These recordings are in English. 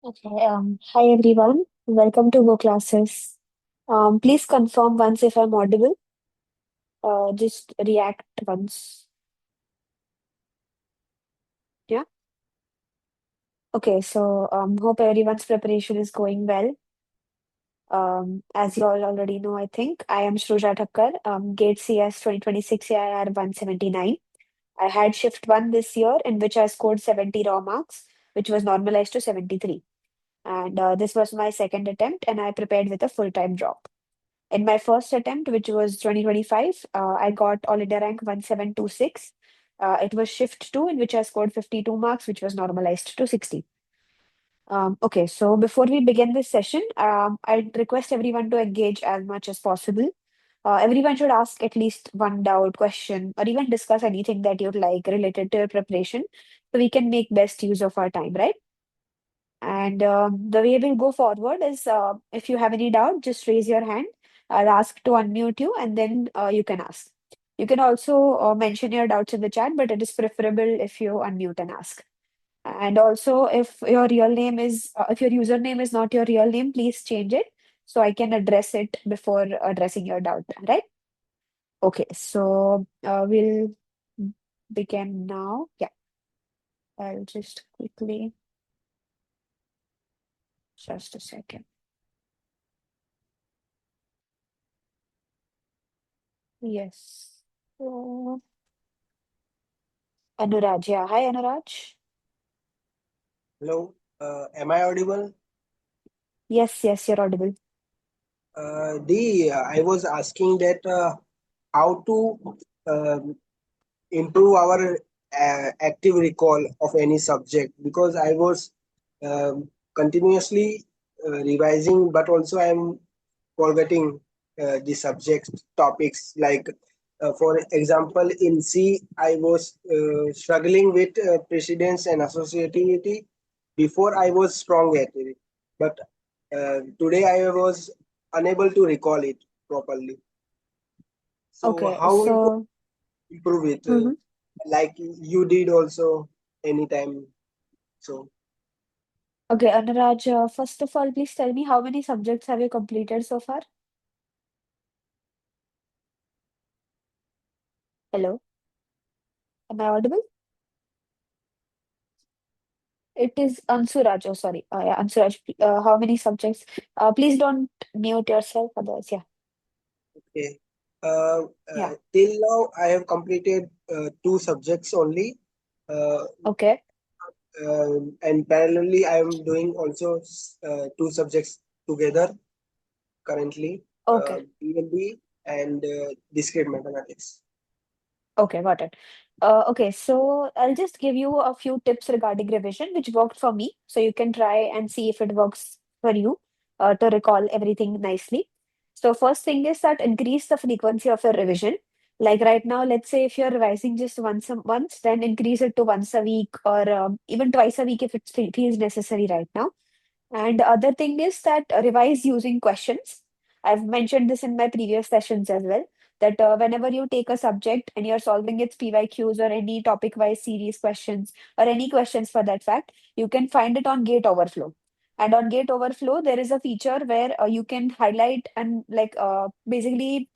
Okay, hi everyone. Welcome to goclasses. Please confirm once if I'm audible. Just react once. Yeah. Okay, so hope everyone's preparation is going well. As you all already know, I think I am Sruja Thakkar, Gate CS 2026 AIR 179. I had shift one this year in which I scored 70 raw marks, which was normalized to 73. And this was my second attempt, and I prepared with a full-time job. In my first attempt, which was 2025, I got All India rank 1726. It was shift two, in which I scored 52 marks, which was normalized to 60. Okay, so before we begin this session, I'd request everyone to engage as much as possible. Everyone should ask at least one doubt, question, or even discuss anything that you'd like related to your preparation so we can make best use of our time, right? And the way we'll go forward is if you have any doubt, just raise your hand. I'll ask to unmute you and then you can ask. You can also mention your doubts in the chat, but it is preferable if you unmute and ask. And also, if your username is not your real name, please change it so I can address it before addressing your doubt, right? Okay, so we'll begin now. Yeah, I'll just quickly, just a second. Yes. So, Anuraj, yeah. Hi, Anuraj. Hello, am I audible? Yes, yes, you're audible. I was asking that how to improve our active recall of any subject because I was continuously revising, but also I am forgetting the subject topics. Like, for example, in C, I was struggling with precedence and associativity. Before, I was strong at it, but today I was unable to recall it properly. So, Okay, how we could so improve it? mhm. Like you did also anytime. So, Okay, Anuraj, first of all, please tell me how many subjects have you completed so far? Hello, am I audible? It is Ansuraj. Oh, sorry. Yeah, Ansuraj. How many subjects? Please don't mute yourself, otherwise, yeah, okay. yeah. Till now, I have completed two subjects only. Uh, Okay, and parallelly, I am doing also two subjects together currently, okay. PLB and discrete mathematics. Okay, got it. Okay, so I'll just give you a few tips regarding revision, which worked for me. So you can try and see if it works for you to recall everything nicely. So first thing is that increase the frequency of your revision. Like right now, let's say if you're revising just once, then increase it to once a week or even twice a week if it feels necessary right now. And the other thing is that revise using questions. I've mentioned this in my previous sessions as well, that whenever you take a subject and you're solving its PYQs or any topic-wise series questions or any questions for that fact, you can find it on Gate Overflow. And on Gate Overflow, there is a feature where you can highlight and basically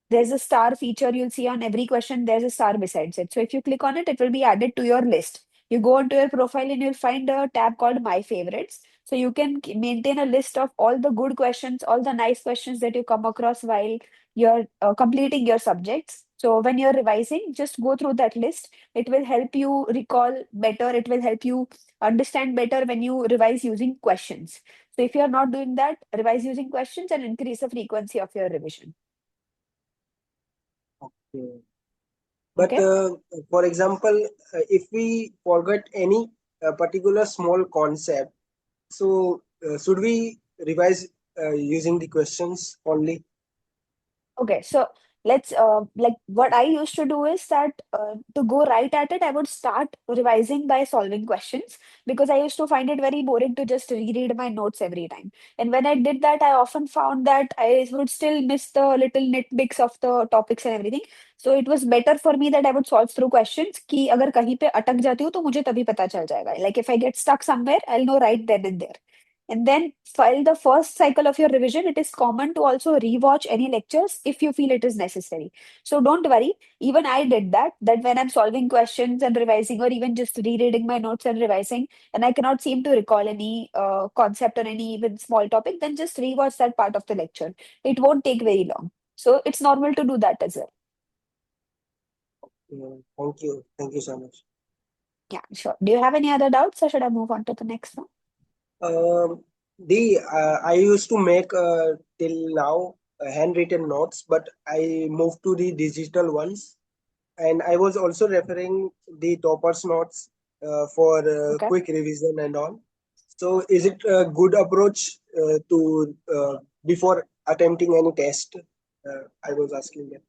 there's a star feature you'll see on every question, there's a star besides it. So if you click on it, it will be added to your list. You go onto your profile and you'll find a tab called My Favorites. So you can maintain a list of all the good questions, all the nice questions that you come across while you're completing your subjects. So when you're revising, just go through that list. It will help you recall better. It will help you understand better when you revise using questions. So if you're not doing that, revise using questions and increase the frequency of your revision. Okay. But Okay. for example, if we forget any particular small concept, so should we revise using the questions only? Okay, so let's like what I used to do is that to go right at it, I would start revising by solving questions because I used to find it very boring to just reread my notes every time. And when I did that, I often found that I would still miss the little nitpicks of the topics and everything. So it was better for me that I would solve through questions कि अगर कहीं पे अटक जाती हूँ तो मुझे तभी पता चल जाएगा. Like if I get stuck somewhere, I'll know right then and there. And then while the first cycle of your revision, it is common to also rewatch any lectures if you feel it is necessary. So don't worry. Even I did that, that when I'm solving questions and revising, or even just rereading my notes and revising, and I cannot seem to recall any concept or any even small topic, then just rewatch that part of the lecture. It won't take very long. So it's normal to do that as well. Thank you. Thank you so much. Yeah, sure. Do you have any other doubts, or should I move on to the next one? The I used to make till now handwritten notes, but I moved to the digital ones, and I was also referring the toppers notes for Okay. quick revision and all. So, is it a good approach to before attempting any test? I was asking that.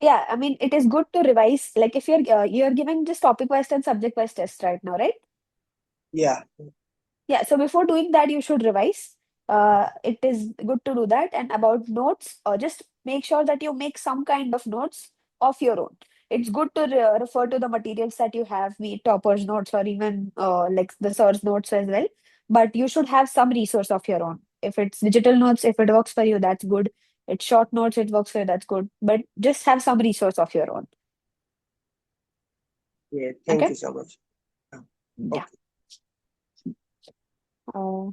Yeah, I mean, it is good to revise. Like if you're giving just topic-wise and subject-wise test right now, right? Yeah, Yeah, so before doing that, you should revise. It is good to do that. And about notes, just make sure that you make some kind of notes of your own. It's good to refer to the materials that you have, be it toppers notes or even like the source notes as well. But you should have some resource of your own. If it's digital notes, if it works for you, that's good. It's short notes, it works for you, that's good. But just have some resource of your own. yeah. Thank Okay? you so much. Uh, Yeah. Okay. Uh,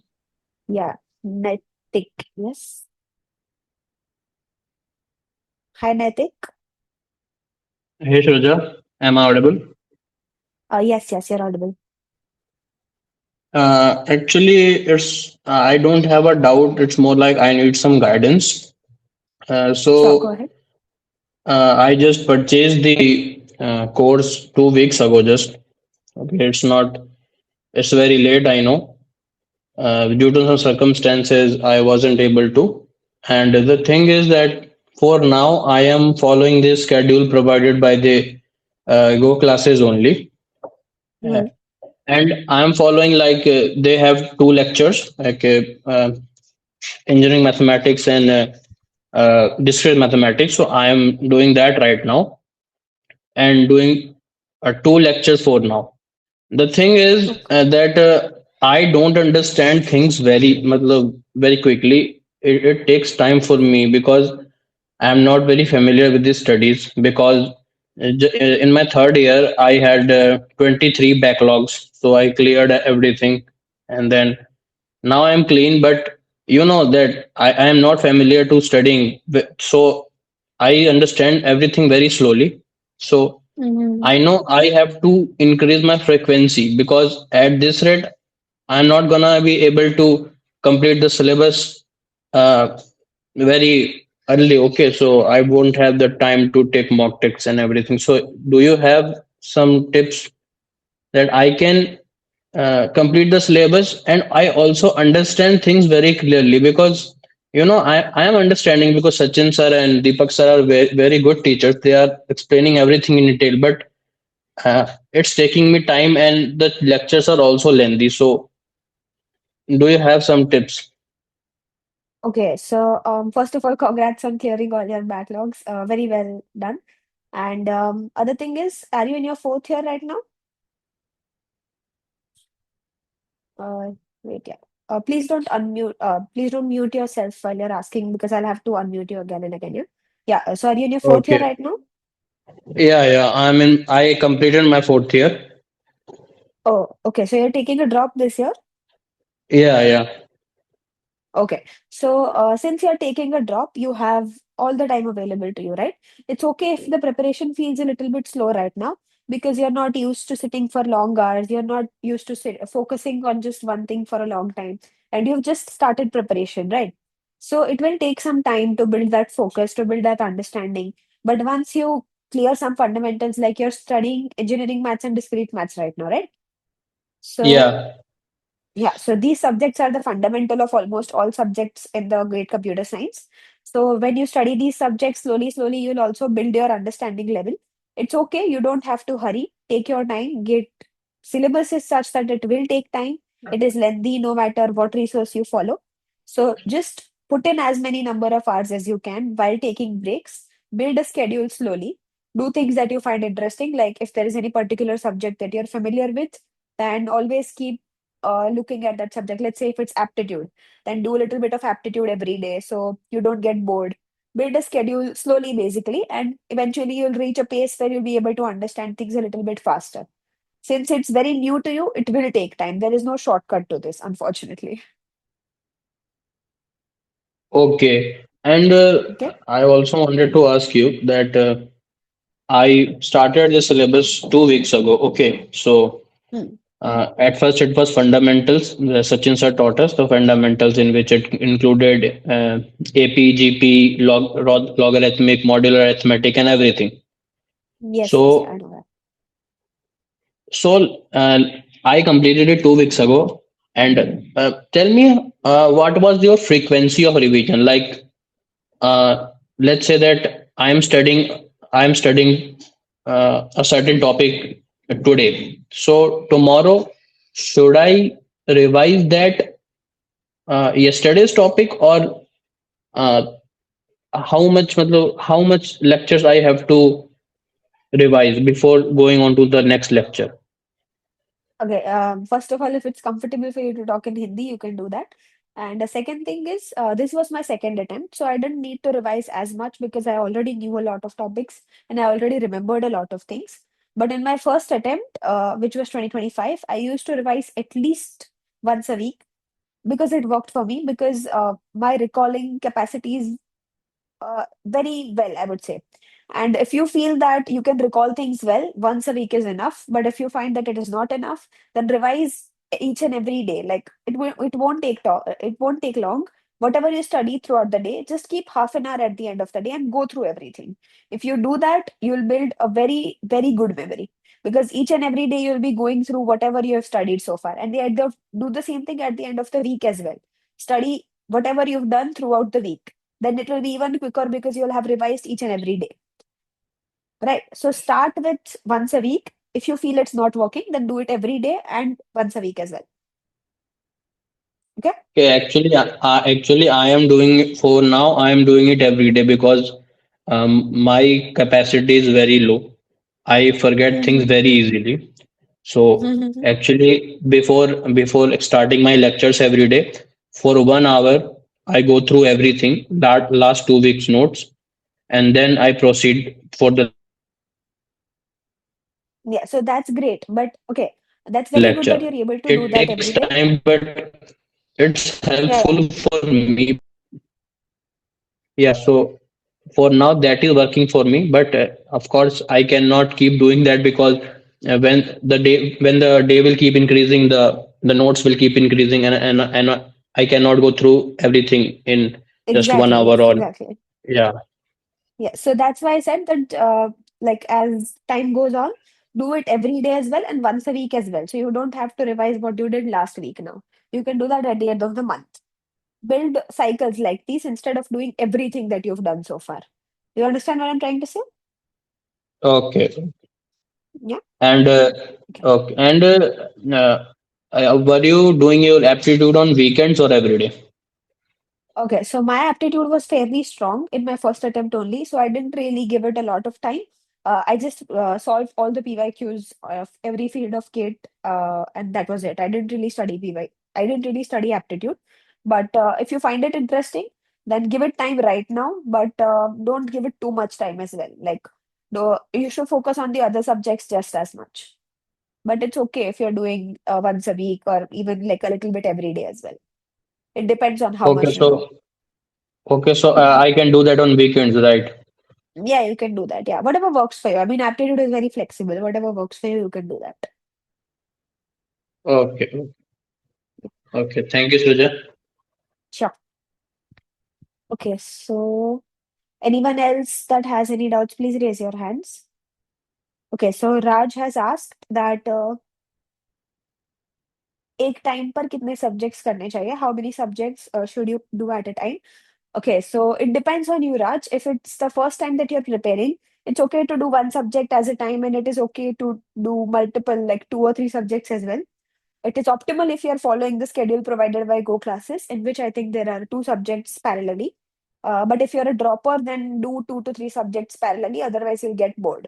yeah. Netic. Yes. Hi, Netic. Hey Sruja, am I audible? Yes, yes, you're audible. Actually, it's I don't have a doubt. It's more like I need some guidance. Uh, Sure, go so ahead. I just purchased the course 2 weeks ago. Just okay, it's not. It's very late. I know. Due to some circumstances, I wasn't able to. And the thing is that for now, I am following the schedule provided by the Go classes only. Uh, Mm-hmm. and I'm following like they have 2 lectures like engineering mathematics and discrete mathematics. So I am doing that right now and doing 2 lectures for now. The thing is Okay. that I don't understand things very quickly. It takes time for me because I am not very familiar with these studies because in my third year I had 23 backlogs, so I cleared everything, and then now I'm clean. But you know that I am not familiar to studying, so I understand everything very slowly. So Mm-hmm. I know I have to increase my frequency because at this rate, I'm not gonna be able to complete the syllabus uh, very early. Okay, so I won't have the time to take mock tests and everything. So, do you have some tips that I can complete the syllabus and I also understand things very clearly? Because I am understanding because Sachin sir and Deepak sir are very good teachers. They are explaining everything in detail, but it's taking me time and the lectures are also lengthy. So, do you have some tips? Okay, so first of all, congrats on clearing all your backlogs. Very well done. And other thing is, are you in your fourth year right now? Uh, Wait, yeah. Please don't mute yourself while you're asking because I'll have to unmute you again and again. Yeah. Yeah. So are you in your fourth year Okay. right now? Yeah. I completed my fourth year. Oh, okay. So you're taking a drop this year? Yeah. Okay. So, since you're taking a drop, you have all the time available to you, right? It's okay if the preparation feels a little bit slow right now because you're not used to sitting for long hours. You're not used to focusing on just one thing for a long time, and you've just started preparation, right? So, it will take some time to build that focus, to build that understanding. But once you clear some fundamentals, like you're studying engineering maths and discrete maths right now, right? So, Yeah. yeah, so these subjects are the fundamental of almost all subjects in the great computer science. So when you study these subjects slowly, you'll also build your understanding level. It's okay, you don't have to hurry. Take your time. Get syllabus is such that it will take time. It is lengthy no matter what resource you follow. So just put in as many number of hours as you can while taking breaks. Build a schedule slowly. Do things that you find interesting, like if there is any particular subject that you're familiar with, then always keep looking at that subject. Let's say if it's aptitude, then do a little bit of aptitude every day so you don't get bored. Build a schedule slowly, basically, and eventually you'll reach a pace where you'll be able to understand things a little bit faster. Since it's very new to you, it will take time. There is no shortcut to this, unfortunately. Okay. And Okay. I also wanted to ask you that I started the syllabus 2 weeks ago. Okay. So Hmm. at first it was fundamentals. Sachin sir taught us the fundamentals in which it included AP, GP, logarithmic, modular arithmetic, and everything. Yes, yes, yeah, I So, know that. so I completed it 2 weeks ago. And tell me, what was your frequency of revision? Like, let's say that I'm studying a certain topic today. So tomorrow, should I revise that yesterday's topic, or uh, how much lectures I have to revise before going on to the next lecture? Okay, first of all, if it's comfortable for you to talk in Hindi, you can do that. And the second thing is, this was my second attempt, so I didn't need to revise as much because I already knew a lot of topics and I already remembered a lot of things. But in my first attempt, which was 2025, I used to revise at least once a week because it worked for me because my recalling capacity is very well, I would say. And if you feel that you can recall things well, once a week is enough. But if you find that it is not enough, then revise each and every day. Like it won't take long. Whatever you study throughout the day, just keep half an hour at the end of the day and go through everything. If you do that, you'll build a very, very good memory because each and every day you'll be going through whatever you have studied so far. And do the same thing at the end of the week as well. Study whatever you've done throughout the week, then it will be even quicker because you'll have revised each and every day. Right. So start with once a week. If you feel it's not working, then do it every day and once a week as well. Okay. Okay, actually, I am doing it for now. I am doing it every day because my capacity is very low. I forget things Mm-hmm. very easily. So Mm-hmm. actually, before starting my lectures every day, for 1 hour, I go through everything that last 2 weeks notes, and then I proceed for the lecture. Yeah. So that's great. But okay, that's very good that you're It able to takes do that time, every but day. it's helpful for Yeah. Yeah. me. Yeah, so for now that is working for me, but of course I cannot keep doing that because when the day will keep increasing, the notes will keep increasing, and I cannot go through everything in just one Exactly. hour Yes. or Exactly. yeah. Yeah. So that's why I said that, like as time goes on, do it every day as well and once a week as well. So you don't have to revise what you did last week now. You can do that at the end of the month. Build cycles like these instead of doing everything that you've done so far. You understand what I'm trying to say? Okay. Yeah. And Okay. okay, and were you doing your aptitude on weekends or every day? Okay. So my aptitude was fairly strong in my first attempt only. So I didn't really give it a lot of time. I just solved all the PYQs of every field of Gate, and that was it. I didn't really study PY. I didn't really study aptitude. But if you find it interesting, then give it time right now. But don't give it too much time as well. Like, you should focus on the other subjects just as much. But it's okay if you're doing once a week or even like a little bit every day as well. It depends on how Okay, much you know. so Yeah. I can do that on weekends, right? Yeah, you can do that. Yeah. Whatever works for you. I mean, aptitude is very flexible. Whatever works for you, you can do that. Okay, okay. Thank you, Sruja. Sure. Okay. So, anyone else that has any doubts, please raise your hands. Okay. So, Raj has asked that एक time पर कितने subjects करने चाहिए? How many subjects should you do at a time? Okay, so it depends on you, Raj. If it's the first time that you're preparing, it's okay to do one subject as a time, and it is okay to do multiple, like two or three subjects as well. It is optimal if you're following the schedule provided by goclasses, in which I think there are two subjects parallelly. But if you're a dropper, then do 2 to 3 subjects parallelly, otherwise you'll get bored.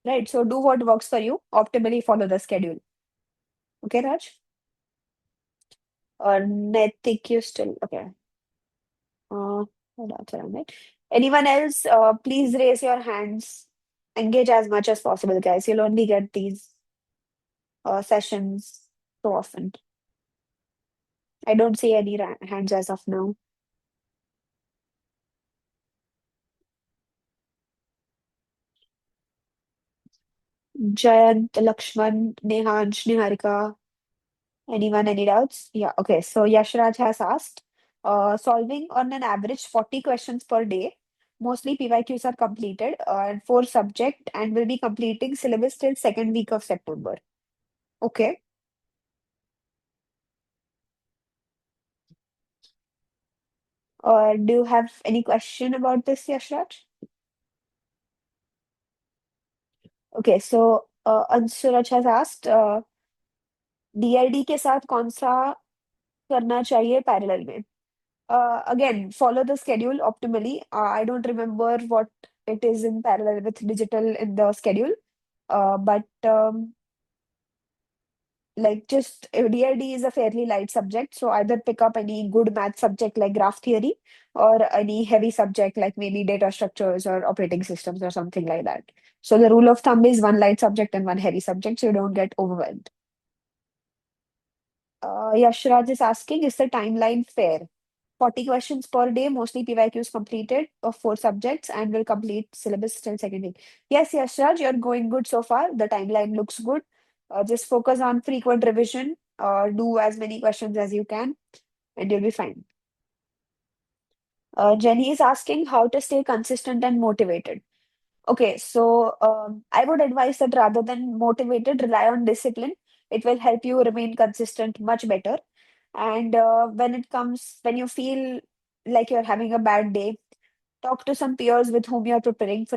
Right? So do what works for you. Optimally follow the schedule. Okay, Raj? Naitik, you still okay. That's around it. Anyone else? Please raise your hands. Engage as much as possible, guys. You'll only get these sessions so often. I don't see any hands as of now. Jayant, Lakshman, Nehansh, Niharika. Anyone, any doubts? Yeah, okay. So Yashraj has asked, solving on an average 40 questions per day. Mostly PYQs are completed and for subject and will be completing syllabus till second week of September. Okay. Do you have any question about this, Yashraj? Okay, so Ansuraj has asked, DID के साथ कौन सा करना चाहिए parallel में? Again, follow the schedule optimally. I don't remember what it is in parallel with digital in the schedule. But like just DID is a fairly light subject, so either pick up any good math subject like graph theory or any heavy subject like maybe data structures or operating systems or something like that. So the rule of thumb is one light subject and one heavy subject, so you don't get overwhelmed. Yashraj is asking, is the timeline fair? 40 questions per day, mostly PYQs completed of four subjects and will complete syllabus till second week. Yes, Yashraj, you're going good so far. The timeline looks good. Just focus on frequent revision, do as many questions as you can, and you'll be fine. Jenny is asking how to stay consistent and motivated. Okay, so I would advise that rather than motivated, rely on discipline. It will help you remain consistent much better. And when you feel like you're having a bad day, talk to some peers with whom you're preparing for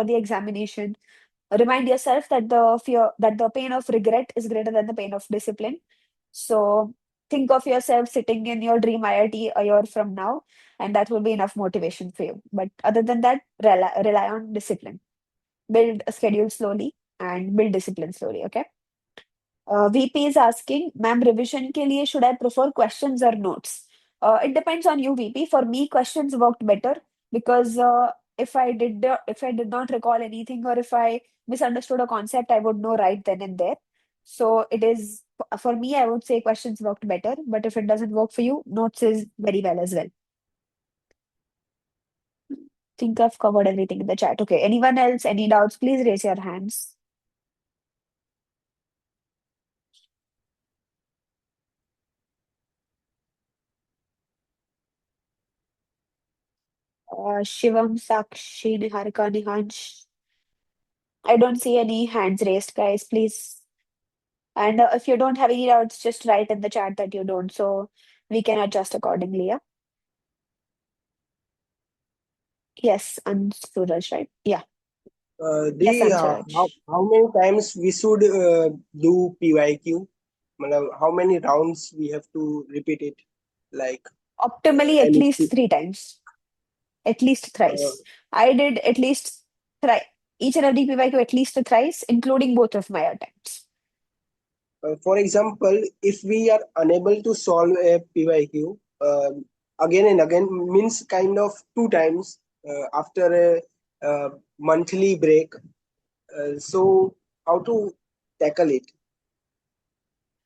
the examination. Remind yourself that the pain of regret is greater than the pain of discipline. So think of yourself sitting in your dream IIT a year from now, and that will be enough motivation for you. But other than that, rely on discipline. Build a schedule slowly and build discipline slowly. Okay. VP is asking, ma'am, revision के लिए should I prefer questions or notes? It depends on you, VP. For me, questions worked better because if I did not recall anything or if I misunderstood a concept, I would know right then and there. So it is for me, I would say questions worked better. But if it doesn't work for you, notes is very well as well. Think I've covered everything in the chat. Okay. Anyone else? Any doubts? Please raise your hands. Shivam, Sakshi, Niharika, Nihansh. I don't see any hands raised, guys. Please. And if you don't have any doubts, just write in the chat that you don't, so we can adjust accordingly. Yeah. Yes, and Suraj, right? Yeah. Yes, The I'm Suraj. how many times we should do PYQ? How many rounds we have to repeat it? Like Optimally, at and least three times, at least uh, thrice. I did at least thrice, each and every PYQ at least thrice, including both of my attempts. for example, if we are unable to solve a PYQ again and again, means kind of two times after a monthly break. So how to tackle it?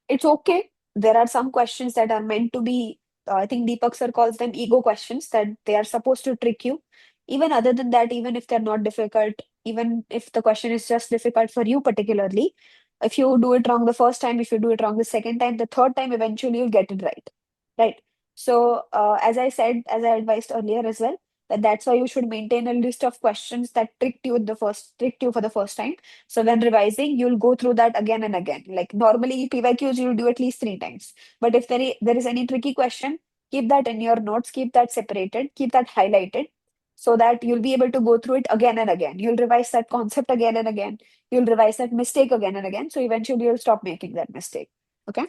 It's okay. There are some questions that are meant to be, I think Deepak sir calls them ego questions, that they are supposed to trick you. Even other than that, even if they're not difficult, even if the question is just difficult for you particularly, if you do it wrong the first time, if you do it wrong the second time, the third time, eventually you'll get it right. Right. So, as I said, as I advised earlier as well, that's why you should maintain a list of questions that tricked you for the first time. So when revising, you'll go through that again and again. Like normally PYQs, you'll do at least three times. But if there is any tricky question, keep that in your notes, keep that separated, keep that highlighted so that you'll be able to go through it again and again. You'll revise that concept again and again. You'll revise that mistake again and again. So eventually you'll stop making that mistake. Okay.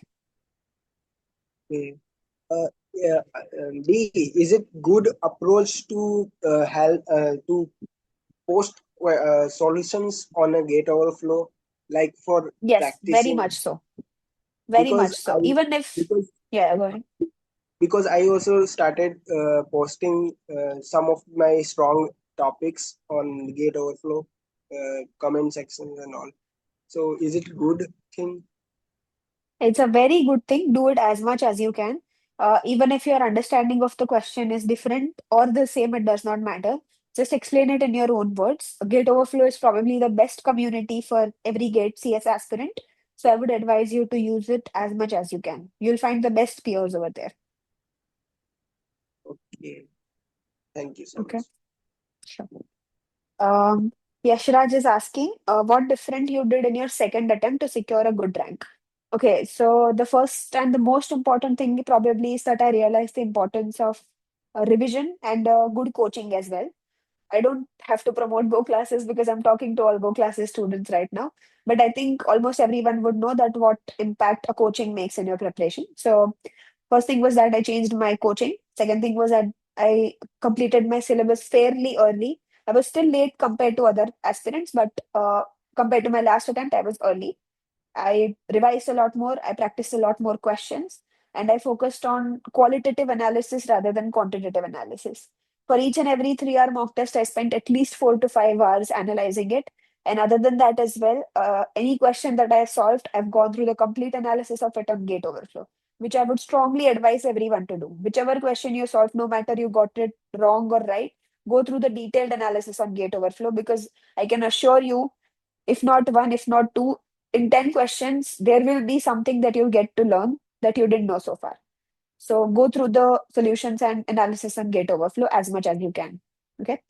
Okay. Yeah, D, is it good approach to help to post solutions on a gate overflow, like for Yes, very practicing? much so. Very Because much I so. Even if, because Yeah, go ahead. because I also started posting some of my strong topics on Gate Overflow comment sections and all. So is it good thing? It's a very good thing. Do it as much as you can. Even if your understanding of the question is different or the same, it does not matter. Just explain it in your own words. Gate Overflow is probably the best community for every Gate CS aspirant. So I would advise you to use it as much as you can. You'll find the best peers over there. Okay, thank you so Okay. much. Sure. Um, Yashraj is asking, what different you did in your second attempt to secure a good rank? Okay, so the first and the most important thing probably is that I realized the importance of revision and good coaching as well. I don't have to promote Go classes because I'm talking to all Go classes students right now. But I think almost everyone would know that what impact a coaching makes in your preparation. So first thing was that I changed my coaching. Second thing was that I completed my syllabus fairly early. I was still late compared to other aspirants, but compared to my last attempt, I was early. I revised a lot more, I practiced a lot more questions, and I focused on qualitative analysis rather than quantitative analysis. For each and every 3 hour mock test, I spent at least 4 to 5 hours analyzing it. And other than that, as well, any question that I have solved, I've gone through the complete analysis of it on Gate Overflow, which I would strongly advise everyone to do. Whichever question you solve, no matter you got it wrong or right, go through the detailed analysis on Gate Overflow because I can assure you if not one, if not two, in 10 questions, there will be something that you'll get to learn that you didn't know so far. So go through the solutions and analysis and Gate Overflow as much as you can. Okay.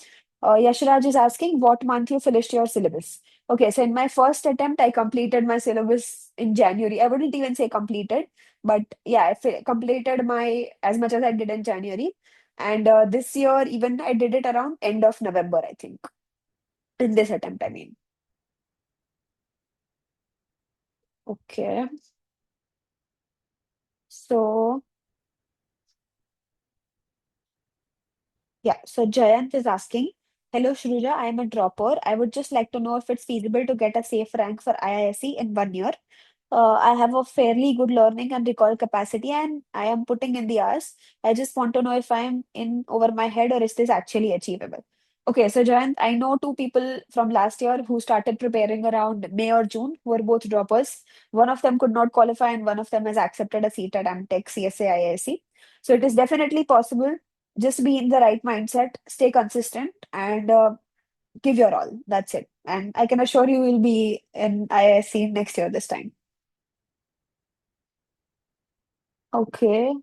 Yashraj is asking what month you finished your syllabus. Okay, so in my first attempt, I completed my syllabus in January. I wouldn't even say completed, but yeah, completed my as much as I did in January. And this year, even I did it around end of November, I think. In this attempt, I mean. Okay. So, yeah, so Jayant is asking, hello Shruja, I am a dropper. I would just like to know if it's feasible to get a safe rank for IISc in 1 year. I have a fairly good learning and recall capacity, and I am putting in the hours. I just want to know if I'm in over my head or is this actually achievable? Okay, so Jayant, I know two people from last year who started preparing around May or June who were both droppers. One of them could not qualify, and one of them has accepted a seat at MTech CSA IISc. So it is definitely possible. Just be in the right mindset, stay consistent, and give your all. That's it. And I can assure you will be in IISc next year this time. Okay.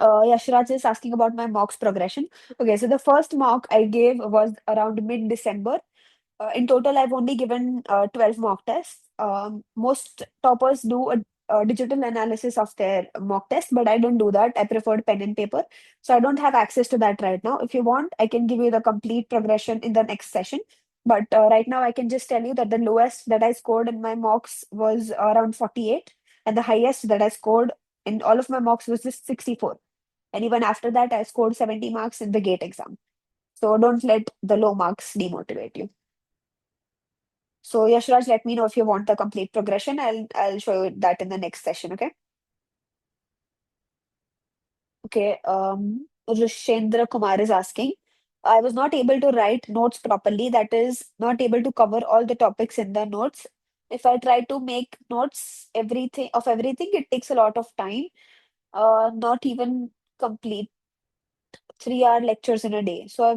Yashraj is asking about my mocks progression. Okay, so the first mock I gave was around mid-December. In total, I've only given 12 mock tests. Most toppers do a digital analysis of their mock test, but I don't do that. I preferred pen and paper. So I don't have access to that right now. If you want, I can give you the complete progression in the next session. But right now, I can just tell you that the lowest that I scored in my mocks was around 48, and the highest that I scored in all of my mocks was just 64. And even after that, I scored 70 marks in the GATE exam. So don't let the low marks demotivate you. So Yashraj, let me know if you want the complete progression. I'll show you that in the next session, okay? Okay. Rishendra Kumar is asking. I was not able to write notes properly. That is, not able to cover all the topics in the notes. If I try to make notes everything, it takes a lot of time. Not even complete 3 hour lectures in a day. So I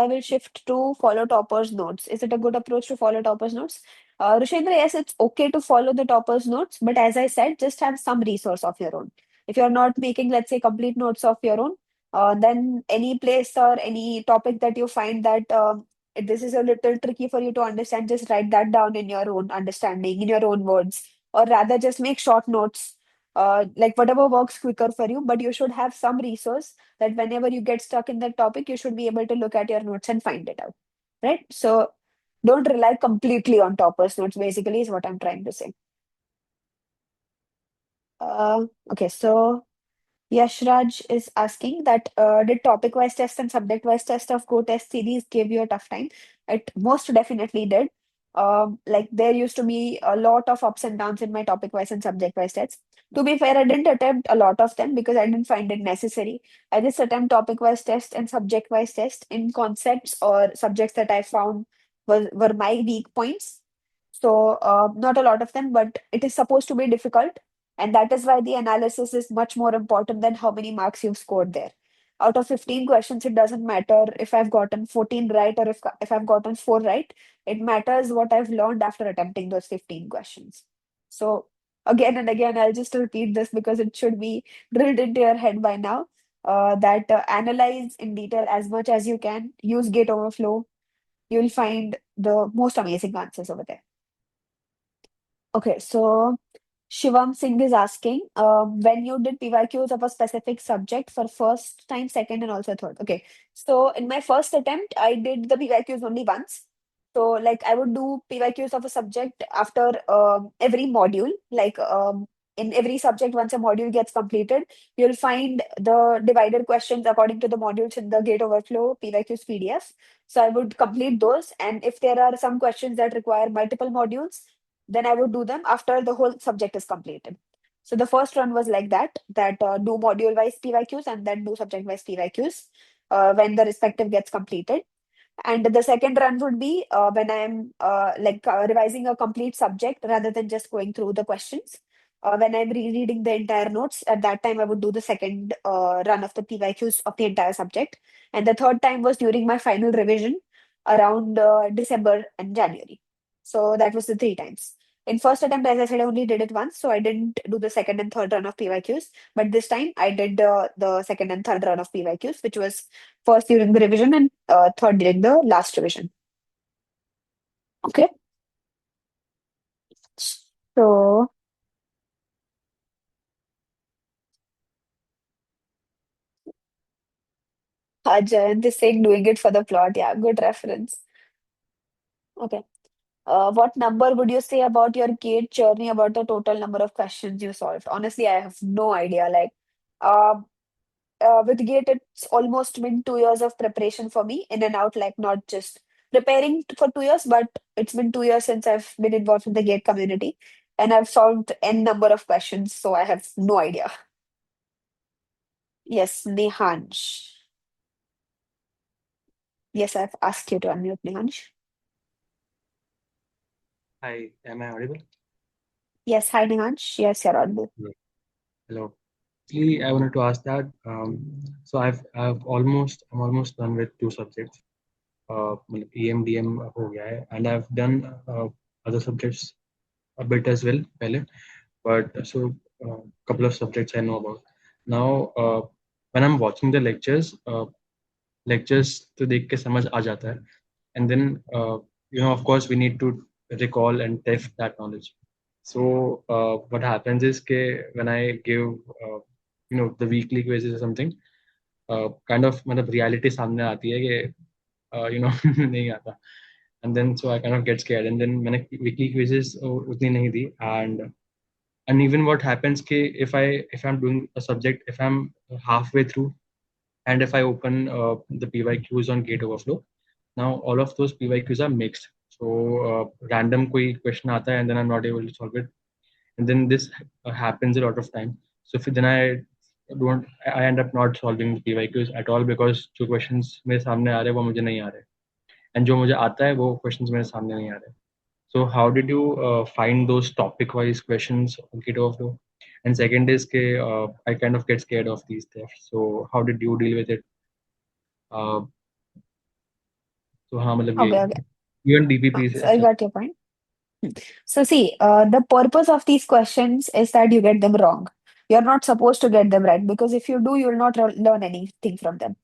will shift to follow topper's notes. Is it a good approach to follow topper's notes? Rushendra, yes, it's okay to follow the topper's notes, but as I said, just have some resource of your own. If you're not making, let's say, complete notes of your own, then any place or any topic that you find that this is a little tricky for you to understand, just write that down in your own understanding, in your own words, or rather just make short notes. Like whatever works quicker for you, but you should have some resource that whenever you get stuck in that topic, you should be able to look at your notes and find it out, right? So don't rely completely on toppers notes, basically, is what I'm trying to say. Okay, so Yashraj is asking that did topic-wise test and subject-wise test of Go test series give you a tough time? It most definitely did. Like there used to be a lot of ups and downs in my topic wise and subject wise tests. To be fair, I didn't attempt a lot of them because I didn't find it necessary. I just attempt topic wise tests and subject wise tests in concepts or subjects that I found were my weak points. So not a lot of them, but it is supposed to be difficult, and that is why the analysis is much more important than how many marks you've scored there. Out of 15 questions, it doesn't matter if I've gotten 14 right or if I've gotten 4 right. It matters what I've learned after attempting those 15 questions. So again and again, I'll just repeat this because it should be drilled into your head by now. That analyze in detail as much as you can. Use Gate Overflow. You'll find the most amazing answers over there. Okay, so Shivam Singh is asking, when you did PYQs of a specific subject for first time, second, and also third. Okay, so in my first attempt, I did the PYQs only once. So like I would do PYQs of a subject after every module. Like in every subject, once a module gets completed, you'll find the divided questions according to the modules in the Gate Overflow PYQs PDF. So I would complete those, and if there are some questions that require multiple modules, then I would do them after the whole subject is completed. So the first run was like that do module-wise PYQs and then do subject-wise PYQs when the respective gets completed. And the second run would be when I'm revising a complete subject rather than just going through the questions. When I'm rereading the entire notes, at that time I would do the second run of the PYQs of the entire subject. And the third time was during my final revision around December and January. So that was the 3 times. In first attempt, as I said, I only did it once, so I didn't do the second and third run of PYQs. But this time, I did the second and third run of PYQs, which was first during the revision and third during the last revision. Okay. So Jayant is saying doing it for the plot. Yeah, good reference. Okay. What number would you say about your gate journey, about the total number of questions you solved? Honestly, I have no idea. Like, uh, with Gate, it's almost been 2 years of preparation for me, in and out, like not just preparing for 2 years, but it's been 2 years since I've been involved in the Gate community, and I've solved n number of questions, so I have no idea. Yes, Nehansh. Yes, I've asked you to unmute Nehansh. Hi, am I audible? Yes, hi Nehansh. Yes, you're audible. Yeah. Hello. Actually, I wanted to ask that. So I'm almost done with two subjects. मतलब EMDM हो गया है, and I've done other subjects a bit as well पहले. But so couple of subjects I know about. Now, when I'm watching the lectures तो देख के समझ आ जाता है. And then of course we need to recall and test that knowledge. So what happens is ke when I give the weekly quizzes or something, kind of मतलब reality सामने आती है कि नहीं आता. And then so I kind of get scared, and then मैंने weekly quizzes उतनी नहीं दी. And even what happens ke if I'm doing a subject, if I'm halfway through, and if I open the PYQs on Gate Overflow, now all of those PYQs are mixed. So random koi question aata hai, and then I'm not able to solve it. And then this happens a lot of time. So then I end up not solving the PYQs at all, because जो questions मेरे सामने आ रहे हैं वो मुझे नहीं आ रहे, and जो मुझे आता है वो questions मेरे सामने नहीं आ रहे. So how did you find those topic-wise questions on Gate Overflow? And second is ke I kind of get scared of these thefts. So how did you deal with it? Uh, तो हाँ मतलब ये Okay, okay. UNDP से So I अच्छा. got your point. So see, the purpose of these questions is that you get them wrong. You're not supposed to get them right, because if you do, you'll not learn anything from them.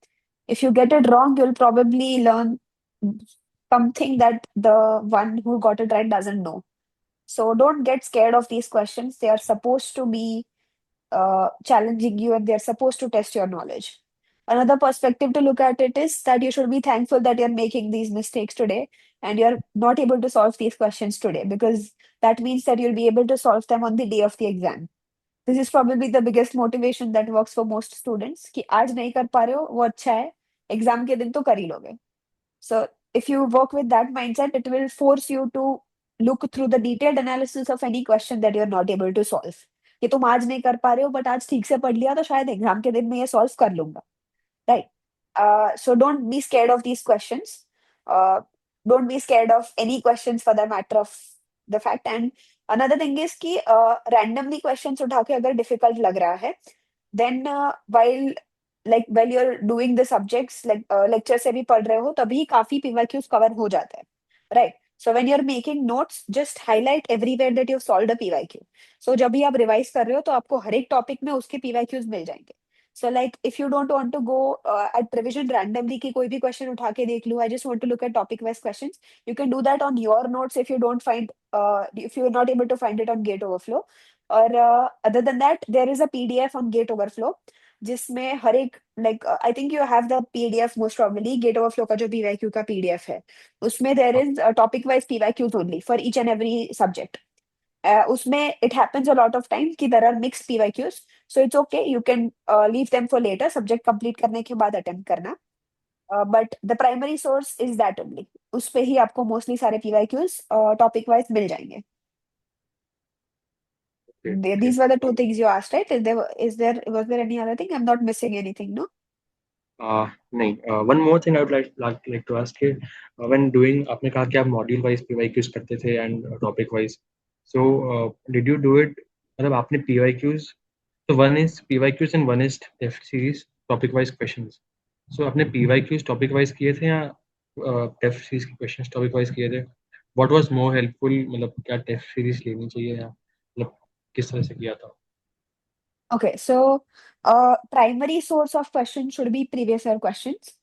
If you get it wrong, you'll probably learn something that the one who got it right doesn't know. So don't get scared of these questions. They are supposed to be challenging you, and they're supposed to test your knowledge. Another perspective to look at it is that you should be thankful that you're making these mistakes today and you're not able to solve these questions today, because that means that you'll be able to solve them on the day of the exam. This is probably the biggest motivation that works for most students कि आज नहीं कर पा रहे हो वो अच्छा है, एग्जाम के दिन तो कर ही लोगे. So if you work with that mindset, it will force you to look through the detailed analysis of any question that you're not able to solve. कि तुम आज नहीं कर पा रहे हो बट आज ठीक से पढ़ लिया तो शायद एग्जाम के दिन में ये सॉल्व कर लूंगा. Right. So don't be scared of these questions. Don't be scared of any questions for the matter of the fact. And another thing is कि randomly questions उठा के अगर difficult लग रहा है, then while you're doing the subjects like lecture से भी पढ़ रहे हो तभी काफी PYQs cover हो जाता है, right? So when you're making notes, just highlight everywhere that you've solved a PYQ. So जब भी आप revise कर रहे हो तो आपको हर एक topic में उसके PYQs मिल जाएंगे. So like if you don't want to go at revision randomly कि कोई भी question उठा के देख लूँ, I just want to look at topic wise questions. You can do that on your notes if you don't find if you're not able to find it on Gate Overflow. Or other than that, there is a PDF on Gate Overflow जिसमें हर एक like I think you have the PDF most probably. Gate Overflow का जो PYQ का PDF है उसमें there is topic wise PYQs only for each and every subject. उसमें it happens a lot of time कि there are mixed PYQs, so it's okay, you can leave them for later, subject complete करने के बाद attempt करना. But the primary source is that only. उस पे ही आपको mostly सारे PYQs topic wise मिल जाएंगे. These were the two things you asked, right? Was there any other thing? I'm not missing anything, no? नहीं, one more thing I would like to ask you. When doing, आपने कहा कि आप module wise PYQs करते थे and topic wise. So did you do it? मतलब आपने PYQs, so one is PYQs and one is test series topic wise questions. So आपने PYQs topic wise किए थे या test series के questions topic wise किए थे? What was more helpful? मतलब क्या test series लेनी चाहिए या मतलब किस तरह से किया था? Okay, so primary source of questions should be previous year questions.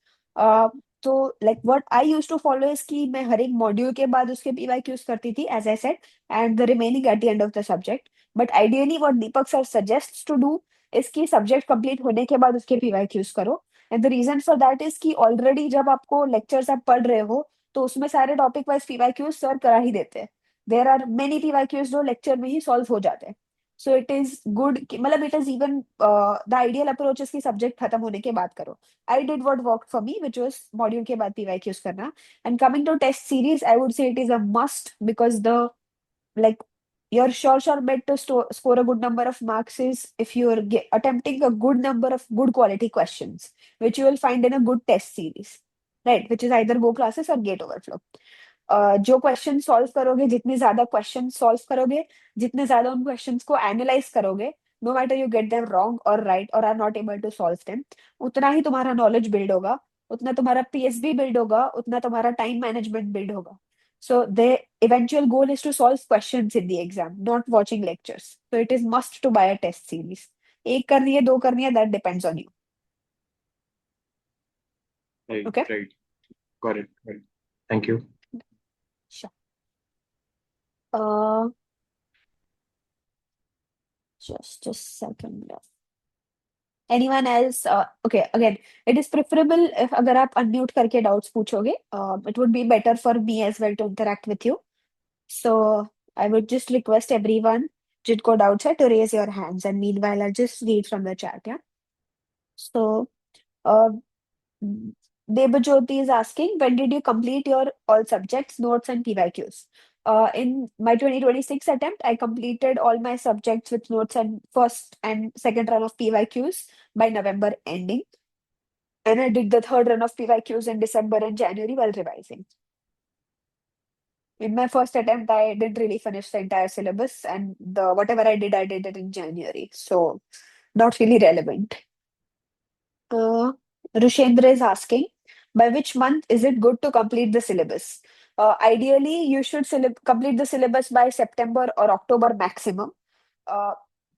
So like what I used to follow is कि मैं हर एक module के बाद उसके PYQs करती थी, as I said, and the remaining at the end of the subject. But ideally, what Deepak sir suggests to do is कि subject complete होने के बाद उसके PYQs करो. And the reason for that is कि already जब आपको lectures आप पढ़ रहे हो तो उसमें सारे topic wise PYQs sir करा ही देते हैं. There are many PYQs जो lecture में ही solve हो जाते हैं. So it is good मतलब it is even the ideal approach is कि subject खत्म होने के बाद करो. I did what worked for me, which was module के बाद PYQs करना. And coming to test series, I would say it is a must because the like your sure bet to score a good number of marks is if you are attempting a good number of good quality questions, which you will find in a good test series, right? Which is either goclasses or gate overflow. जो question solve करोगे, जितने ज्यादा question solve करोगे, जितने ज्यादा उन questions को analyse करोगे, no matter you get them wrong और राइट और are not able to solve them, उतना ही तुम्हारा नॉलेज बिल्ड होगा, उतना तुम्हारा पीएसबी बिल्ड होगा, उतना तुम्हारा टाइम मैनेजमेंट बिल्ड होगा. So the eventual goal is to solve questions in the exam, not watching lectures. So it is must to buy a test series. एक करनी है, दो करनी है, that depends on you. Right, Okay? right. Got it. Right. Thank you. Sure. Uh, just a second. Anyone else? Okay, again, it is preferable if अगर आप unmute करके doubts पूछोगे. It would be better for me as well to interact with you. So I would just request everyone जिनको doubts है to raise your hands, and meanwhile I'll just read from the chat. Yeah. So uh, Debajyoti is asking, when did you complete your all subjects, notes, and PYQs? In my 2026 attempt, I completed all my subjects with notes and first and second run of PYQs by November ending. And I did the third run of PYQs in December and January while revising. In my first attempt, I didn't really finish the entire syllabus, and the whatever I did it in January. So not really relevant. Rushendra is asking, by which month is it good to complete the syllabus? Ideally, you should complete the syllabus by September or October maximum. Uh,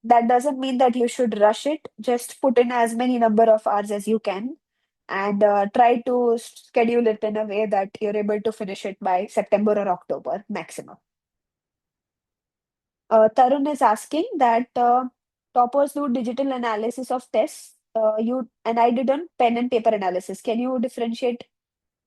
that doesn't mean that you should rush it. Just put in as many number of hours as you can and try to schedule it in a way that you're able to finish it by September or October maximum. Tarun is asking that toppers do digital analysis of tests. I did on pen and paper analysis. Can you differentiate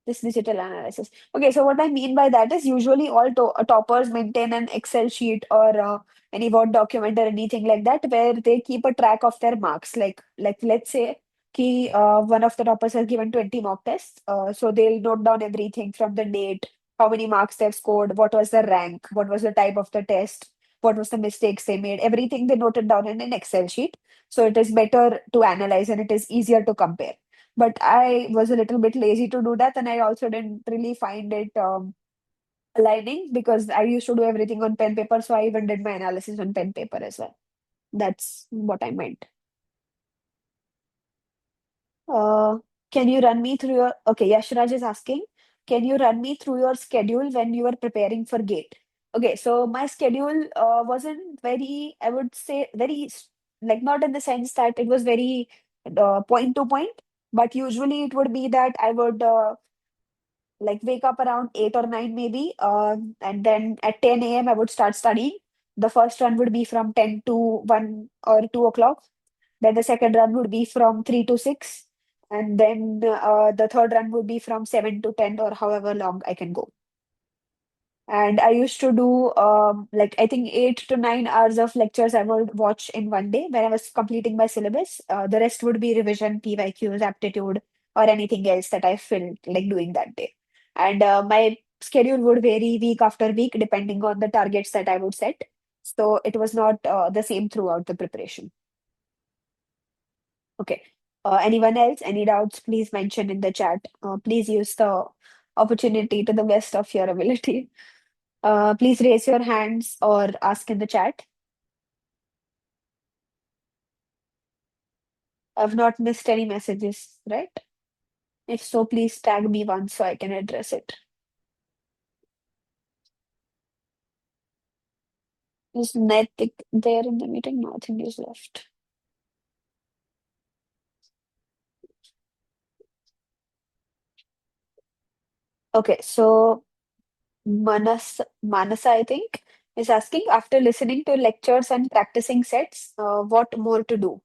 this digital analysis? Okay, so what I mean by that is usually all toppers maintain an Excel sheet or any Word document or anything like that where they keep a track of their marks. Like let's say one of the toppers has given 20 mock tests. So they'll note down everything from the date, how many marks they've scored, what was the rank, what was the type of the test, what was the mistakes they made, everything they noted down in an Excel sheet. So it is better to analyze and it is easier to compare. But I was a little bit lazy to do that, and I also didn't really find it aligning because I used to do everything on pen paper. So I even did my analysis on pen paper as well. That's what I meant. Uh, can you run me through your, okay, Yashraj is asking, can you run me through your schedule when you were preparing for GATE? Okay, so my schedule wasn't very, I would say, like not in the sense that it was very point to point, but usually it would be that I would like wake up around 8 or 9 maybe, and then at 10 a.m. I would start studying. The first run would be from 10 to 1 or 2 o'clock. Then the second run would be from 3 to 6. And then the third run would be from 7 to 10 or however long I can go. And I used to do like I think 8 to 9 hours of lectures I would watch in one day when I was completing my syllabus. The rest would be revision, PYQs, aptitude, or anything else that I felt like doing that day. And my schedule would vary week after week depending on the targets that I would set. So it was not the same throughout the preparation. Okay. Anyone else? Any doubts? Please mention in the chat. Please use the opportunity to the best of your ability. Please raise your hands or ask in the chat. I've not missed any messages, right? If so, please tag me once so I can address it. Is Netik there in the meeting? No, I think he's left. Okay, so Manasa, I think, is asking after listening to lectures and practicing sets, what more to do?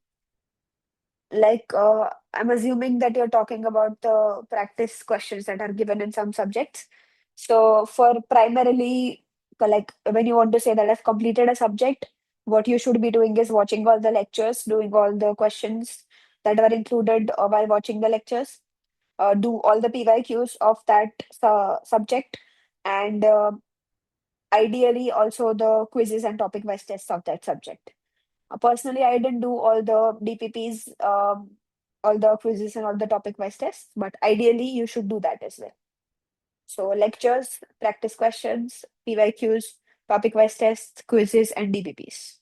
Like, I'm assuming that you're talking about the practice questions that are given in some subjects. So, for primarily, like when you want to say that I've completed a subject, what you should be doing is watching all the lectures, doing all the questions that are included while watching the lectures, do all the PYQs of that subject, and ideally also the quizzes and topic wise tests of that subject. Personally, I didn't do all the DPPs, all the quizzes and all the topic wise tests, but ideally you should do that as well. So lectures, practice questions, PYQs, topic wise tests, quizzes, and DPPs.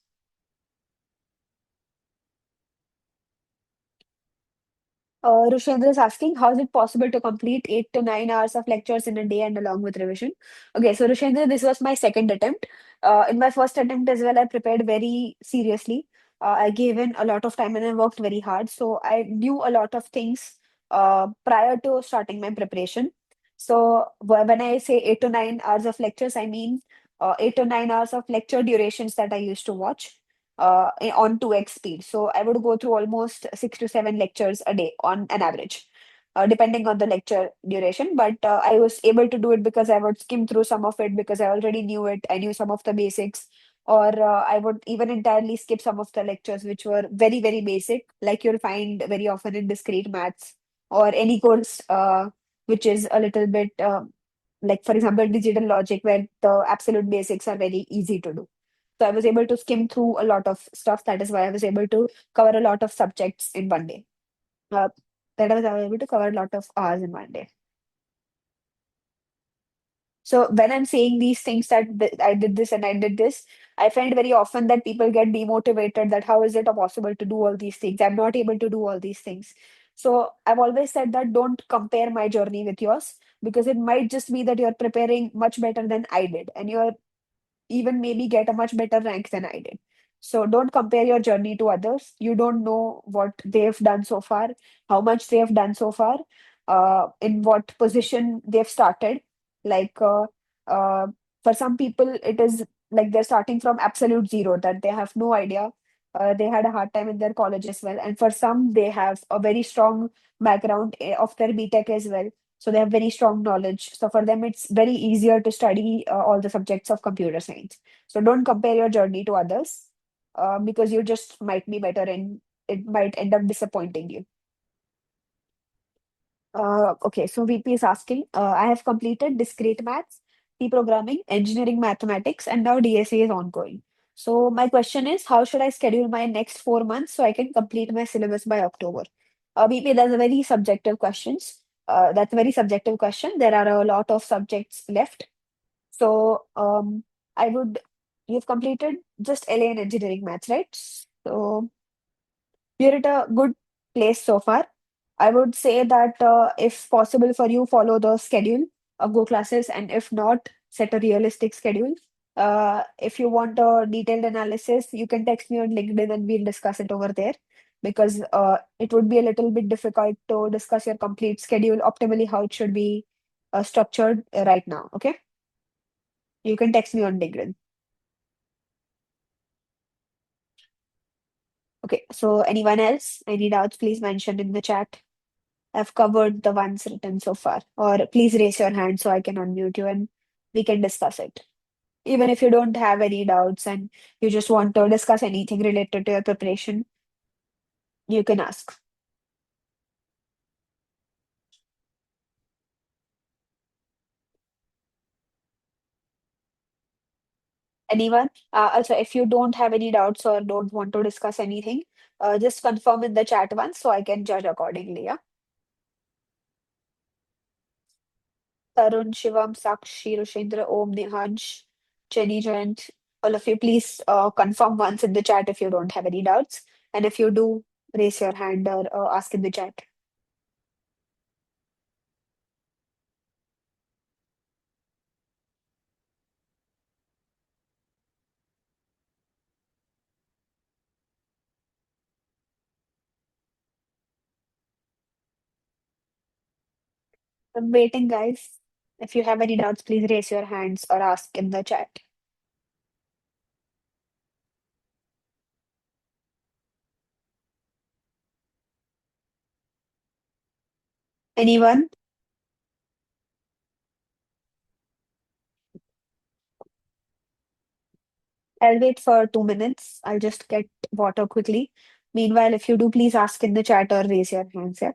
Rushendra is asking, how is it possible to complete 8 to 9 hours of lectures in a day and along with revision? Okay, so Rushendra, this was my second attempt. In my first attempt as well, I prepared very seriously. I gave in a lot of time and I worked very hard. So I knew a lot of things prior to starting my preparation. So when I say 8 to 9 hours of lectures, I mean 8 to 9 hours of lecture durations that I used to watch on 2x speed. So I would go through almost 6 to 7 lectures a day on an average, depending on the lecture duration. But I was able to do it because I would skim through some of it because I already knew it. I knew some of the basics. Or I would even entirely skip some of the lectures which were very, very basic, like you'll find very often in discrete maths or any course which is a little bit like, for example, digital logic, where the absolute basics are very easy to do. So I was able to skim through a lot of stuff. That is why I was able to cover a lot of subjects in one day. Uh, that I was able to cover a lot of hours in one day. So when I'm saying these things that I did this and I did this, I find very often that people get demotivated that how is it possible to do all these things? I'm not able to do all these things. So I've always said that don't compare my journey with yours because it might just be that you're preparing much better than I did and you're even maybe get a much better rank than I did. So don't compare your journey to others. You don't know what they've done so far, how much they've done so far, in what position they've started. Like uh, for some people, it is like they're starting from absolute zero, that they have no idea. They had a hard time in their college as well. And for some, they have a very strong background of their BTech as well, so they have very strong knowledge. So for them it's very easier to study all the subjects of computer science. So don't compare your journey to others because you just might be better and it might end up disappointing you. Okay, so VP is asking, I have completed discrete maths, C programming, engineering mathematics, and now DSA is ongoing. So my question is, how should I schedule my next 4 months so I can complete my syllabus by October? VP, that's a very subjective questions. That's a very subjective question. There are a lot of subjects left. So I would, you've completed just LA and engineering maths, right? So you're at a good place so far. I would say that if possible for you, follow the schedule of Go classes, and if not, set a realistic schedule. If you want a detailed analysis, you can text me on LinkedIn and we'll discuss it over there because it would be a little bit difficult to discuss your complete schedule optimally, how it should be structured right now. Okay, you can text me on LinkedIn. Okay, so anyone else? Any doubts, please mention in the chat. I've covered the ones written so far. Or please raise your hand so I can unmute you and we can discuss it. Even if you don't have any doubts and you just want to discuss anything related to your preparation, you can ask. Anyone? Also, if you don't have any doubts or don't want to discuss anything, just confirm in the chat once so I can judge accordingly. Yeah. Tarun, Shivam, Sakshi, Rushendra, Om, Nihansh, Jenny, Jayant, all of you, please confirm once in the chat if you don't have any doubts. And if you do, raise your hand or ask in the chat. I'm waiting, guys. If you have any doubts, please raise your hands or ask in the chat. Anyone? I'll wait for 2 minutes. I'll just get water quickly. Meanwhile, if you do, please ask in the chat or raise your hands. Yeah.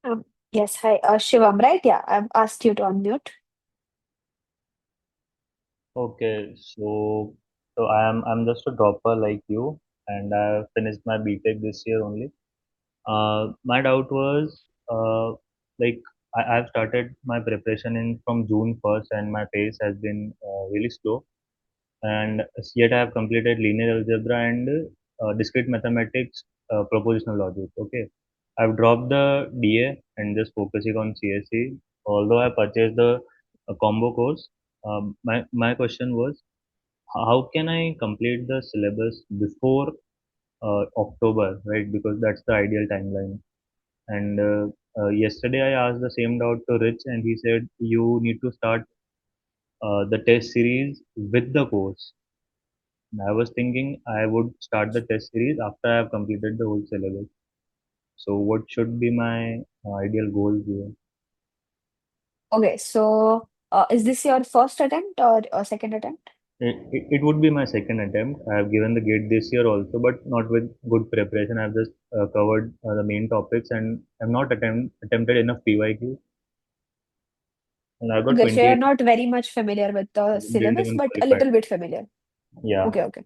Um, yes, hi, Shivam, right? Yeah, I've asked you to unmute. Okay, so I'm just a dropper like you, and I finished my BTech this year only. My doubt was like I've started my preparation in from June 1st, and my pace has been really slow. And yet I have completed linear algebra and discrete mathematics, propositional logic. Okay, I've dropped the DA and just focusing on CSE. Although I purchased the combo course, my question was how can I complete the syllabus before October, right? Because that's the ideal timeline. And yesterday I asked the same doubt to Rich, and he said you need to start the test series with the course. And I was thinking I would start the test series after I have completed the whole syllabus. So, what should be my ideal goals here? Okay, so is this your first attempt or second attempt? It would be my second attempt. I have given the gate this year also, but not with good preparation. I've just covered the main topics and I've not attempted enough PYQ. And I've got Okay, so you're 28 not very much familiar with the didn't syllabus, even but a qualify. little bit familiar. Yeah. Okay, okay.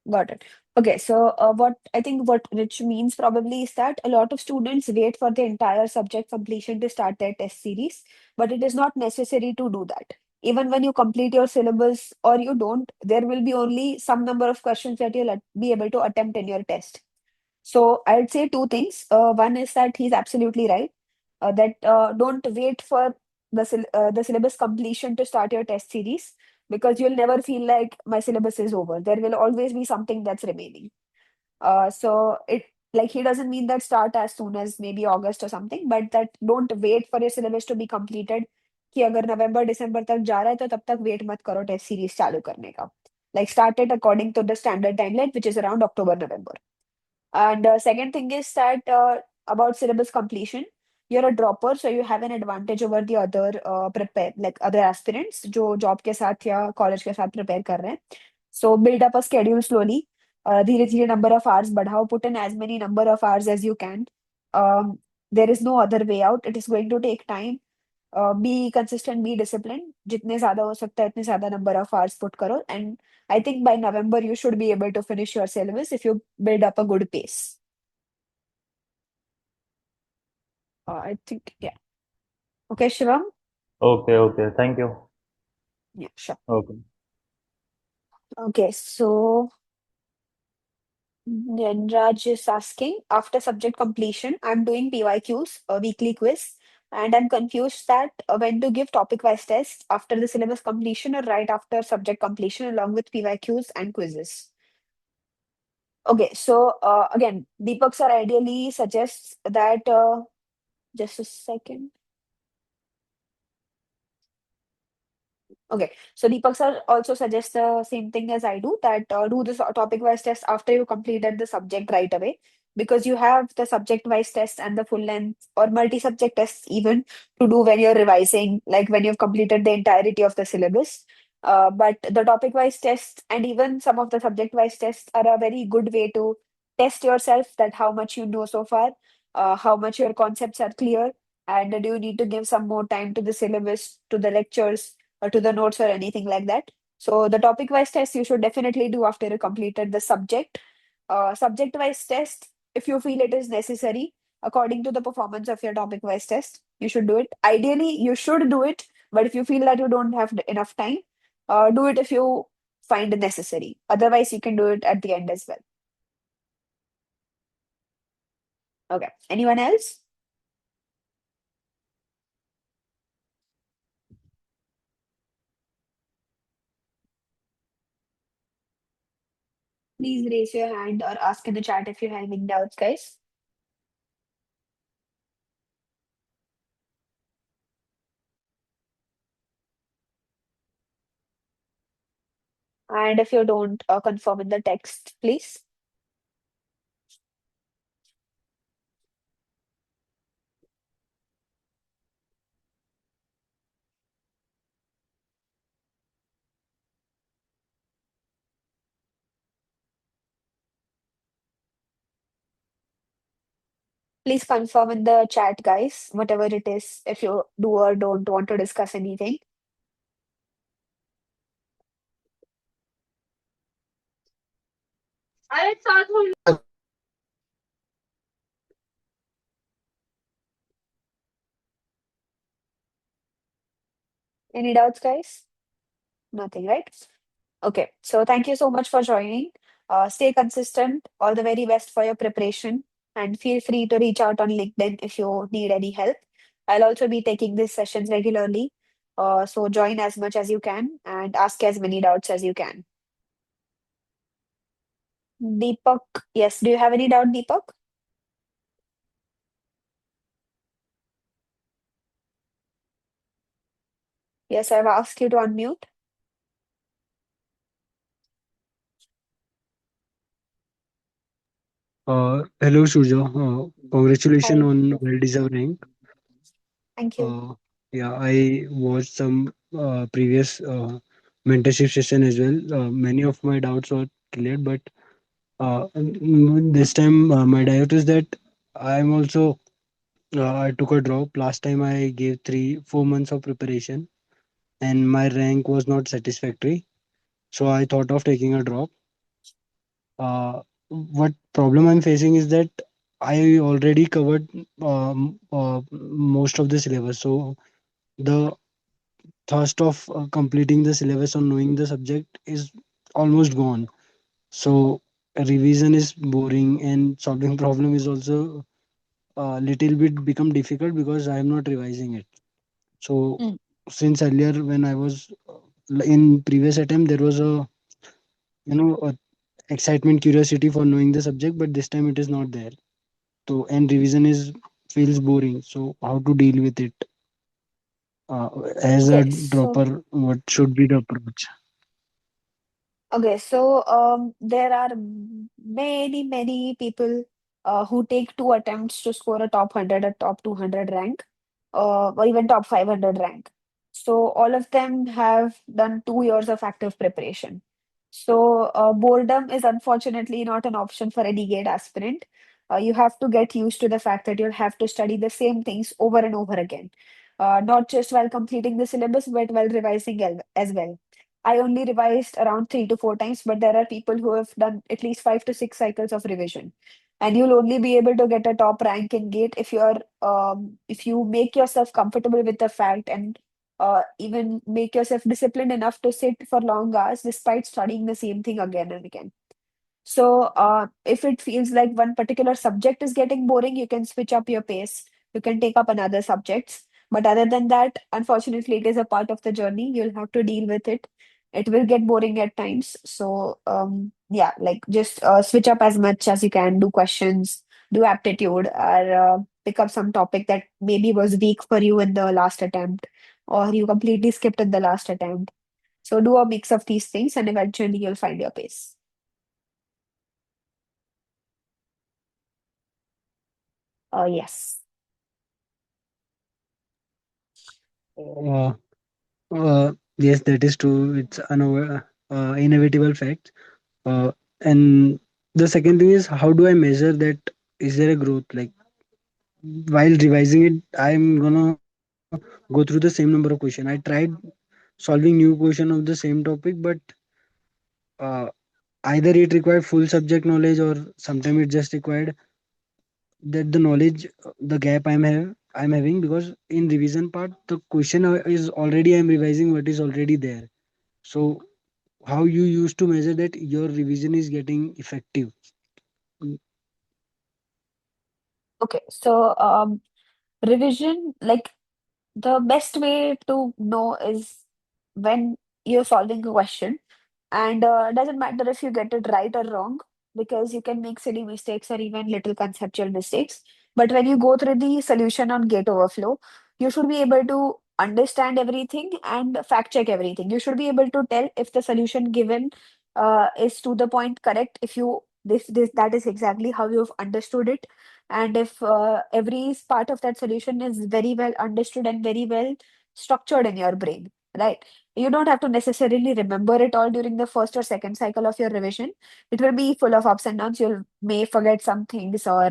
Got it. Okay, so what I think what Rich means probably is that a lot of students wait for the entire subject completion to start their test series, but it is not necessary to do that. Even when you complete your syllabus or you don't, there will be only some number of questions that you'll be able to attempt in your test. So I'd say two things. One is that he's absolutely right. That don't wait for the syllabus completion to start your test series, because you'll never feel like my syllabus is over. There will always be something that's remaining. So it, like, he doesn't mean that start as soon as maybe August or something, but that don't wait for your syllabus to be completed. कि अगर नवंबर दिसंबर तक जा रहा है तो तब तक wait मत करो टेस्ट सीरीज चालू करने का. Like, start it according to the standard timeline, which is around October November. And second thing is that about syllabus completion, you're a dropper, so you have an advantage over the other prepare like other aspirants जो job के साथ या college के साथ prepare कर रहे हैं. So build up a schedule slowly. धीरे धीरे number of hours बढ़ाओ. Put in as many number of hours as you can. Um, there is no other way out. It is going to take time. Be consistent, be disciplined. जितने ज़्यादा हो सकता है उतने ज़्यादा number of hours put करो. And I think by November you should be able to finish your syllabus if you build up a good pace. I think, yeah. Okay, Shivam? Okay, okay. Thank you. Yeah, sure. Okay. Okay, so then Raj is asking, after subject completion, I'm doing PYQs, a weekly quiz, and I'm confused that when to give topic-wise tests after the syllabus completion or right after subject completion along with PYQs and quizzes. Okay, so again, Deepak sir ideally suggests that, just a second. Okay, so Deepak sir also suggests the same thing as I do, that do this topic-wise test after you completed the subject right away, because you have the subject-wise test and the full length or multi-subject tests even to do when you're revising, like when you've completed the entirety of the syllabus. But the topic-wise tests and even some of the subject-wise tests are a very good way to test yourself, that how much you know so far, how much your concepts are clear, and do you need to give some more time to the syllabus, to the lectures, or to the notes or anything like that. So the topic wise test you should definitely do after you completed the subject. Subject wise test, if you feel it is necessary, according to the performance of your topic wise test, you should do it. Ideally, you should do it, but if you feel that you don't have enough time, do it if you find it necessary. Otherwise, you can do it at the end as well. Okay. Anyone else? Please raise your hand or ask in the chat if you have any doubts, guys. And if you don't, confirm in the text, please. Please confirm in the chat, guys, whatever it is, if you do or don't want to discuss anything. Any doubts, guys? Nothing, right? Okay, so thank you so much for joining. Stay consistent. All the very best for your preparation. And feel free to reach out on LinkedIn if you need any help. I'll also be taking these sessions regularly. So join as much as you can and ask as many doubts as you can. Deepak, yes, do you have any doubt, Deepak? Yes, I've asked you to unmute. Hello, Sruja. Congratulations Hi, on well-deserved rank. thank you. Yeah, I watched some previous mentorship session as well. Many of my doubts were cleared, but this time my doubt is that I'm also I took a drop. Last time I gave 3-4 months of preparation, and my rank was not satisfactory. So I thought of taking a drop. What problem I'm facing is that I already covered most of the syllabus. So the thirst of completing the syllabus or knowing the subject is almost gone. So revision is boring and solving problem is also a little bit become difficult because I am not revising it. So Mm. since earlier when I was in previous attempt there was a a excitement curiosity for knowing the subject, but this time it is not there. So and revision is feels boring. So how to deal with it as a Okay, so dropper? What should be the approach? there are many people who take two attempts to score a top 100 or top 200 rank, or even top 500 rank. So all of them have done 2 years of active preparation. So boredom is unfortunately not an option for any GATE aspirant. You have to get used to the fact that you'll have to study the same things over and over again, not just while completing the syllabus, but while revising as well. I only revised around 3 to 4 times, but there are people who have done at least 5 to 6 cycles of revision. And you'll only be able to get a top rank in GATE if you make yourself comfortable with the fact and even make yourself disciplined enough to sit for long hours despite studying the same thing again and again. So, if it feels like one particular subject is getting boring, you can switch up your pace. You can take up another subjects. But other than that, unfortunately, it is a part of the journey. You'll have to deal with it. It will get boring at times. So, yeah, like just switch up as much as you can. Do questions, do aptitude, or pick up some topic that maybe was weak for you in the last attempt, or you completely skipped in the last attempt. So, do a mix of these things, and eventually, you'll find your pace. Yes. Uh, yes, that is true. It's an inevitable fact. And the second thing is, how do I measure that? Is there a growth? Like while revising it, I'm gonna go through the same number of questions. I tried solving new question of the same topic, but uh, either it required full subject knowledge or sometimes it just required that the knowledge, the gap I'm having because in revision part the question is already I'm revising what is already there. So how you used to measure that your revision is getting effective? Mm. Okay, so revision, like the best way to know is when you're solving a question, and doesn't matter if you get it right or wrong, because you can make silly mistakes or even little conceptual mistakes. But when you go through the solution on Gate Overflow, you should be able to understand everything and fact check everything. You should be able to tell if the solution given is to the point correct, if you this that is exactly how you've understood it, and if every part of that solution is very well understood and very well structured in your brain, right? You don't have to necessarily remember it all during the first or second cycle of your revision. It will be full of ups and downs. You may forget some things, or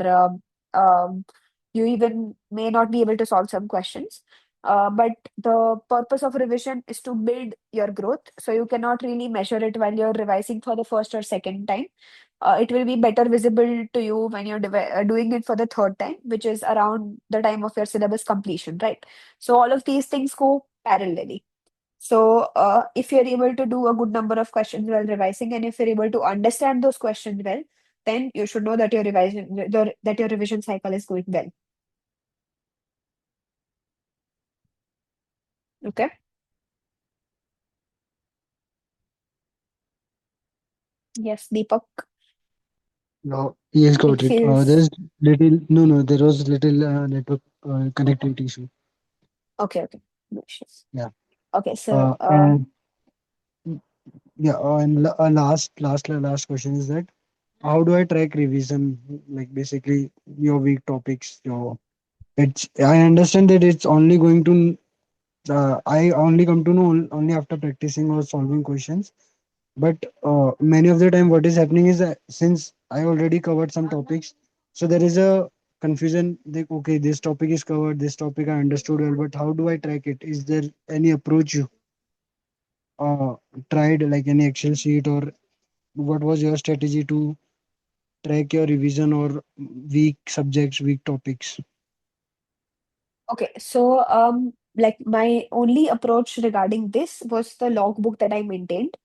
you even may not be able to solve some questions. But the purpose of revision is to build your growth. So you cannot really measure it while you're revising for the first or second time. It will be better visible to you when you're doing it for the third time, which is around the time of your syllabus completion, right? So all of these things go parallelly. So, if you're able to do a good number of questions while revising, and if you're able to understand those questions well, then you should know that that your revision cycle is going well. Okay. Yes, Deepak. Yes, It got it. feels There's little no, there was little network connectivity issue. okay. Okay. No issues. Yeah. Okay. So, And yeah, and last question is that how do I track revision? Like basically your weak topics, your it's I understand that it's only going to I only come to know only after practicing or solving questions. But many of the time, what is happening is that since I already covered some topics, so there is a confusion. Like, okay, this topic is covered, this topic I understood well, but how do I track it? Is there any approach you? uh, tried like any Excel sheet, or what was your strategy to track your revision or weak subjects, weak topics? Okay, so like my only approach regarding this was the logbook that I maintained.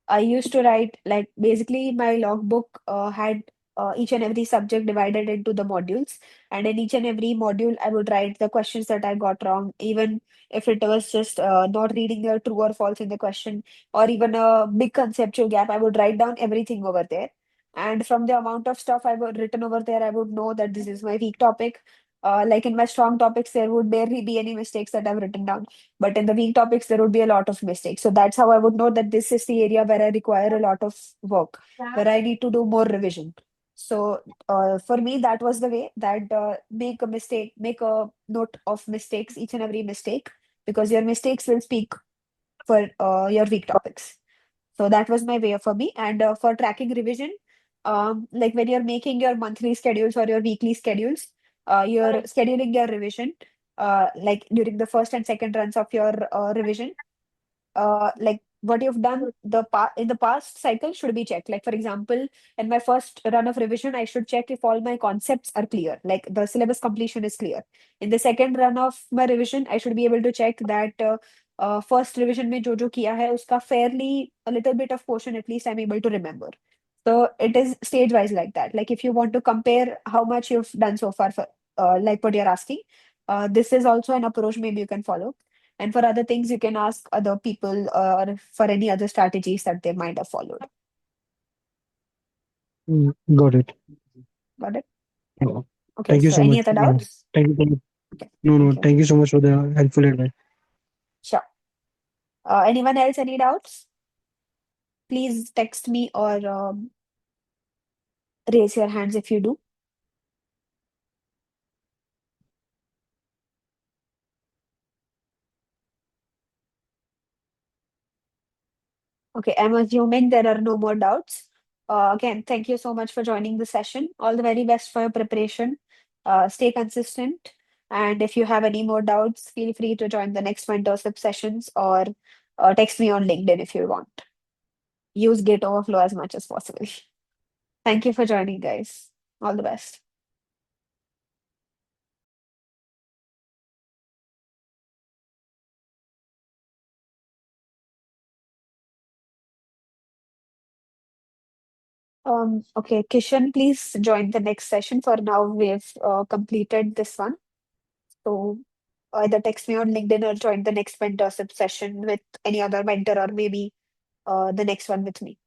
I used to write like basically my logbook had each and every subject divided into the modules, and in each and every module, I would write the questions that I got wrong, even if it was just not reading the true or false in the question, or even a big conceptual gap. I would write down everything over there, and from the amount of stuff I would written over there, I would know that this is my weak topic. Like in my strong topics, there would barely be any mistakes that I've written down, but in the weak topics there would be a lot of mistakes. So that's how I would know that this is the area where I require a lot of work, where I need to do more revision. So for me, that was the way that make a mistake, make a note of mistakes, each and every mistake, because your mistakes will speak for your weak topics. So that was my way for me. And for tracking revision, like when you're making your monthly schedules or your weekly schedules, you're scheduling your revision like during the first and second runs of your revision. Like what you've done in the past cycle should be checked. Like for example, in my first run of revision, I should check if all my concepts are clear, like the syllabus completion is clear. In the second run of my revision, I should be able to check that first revision में जो जो किया है उसका fairly a little bit of portion at least I'm able to remember. So it is stage wise like that. Like if you want to compare how much you've done so far for like what you're asking, this is also an approach maybe you can follow. And for other things, you can ask other people or for any other strategies that they might have followed. Got it. Got it? Oh, Okay, thank you so so any much. other doubts? Thank you. Okay, No, thank no, you. thank you so much for the helpful advice. Sure. Anyone else, any doubts? Please text me or raise your hands if you do. Okay, I'm assuming there are no more doubts. Again, thank you so much for joining the session. All the very best for your preparation. Stay consistent. And if you have any more doubts, feel free to join the next mentorship sessions or text me on LinkedIn if you want. Use Gate Overflow as much as possible. Thank you for joining, guys. All the best. Okay, Kishan, please join the next session. For now, we've completed this one. So either text me on LinkedIn or join the next mentorship session with any other mentor or maybe the next one with me.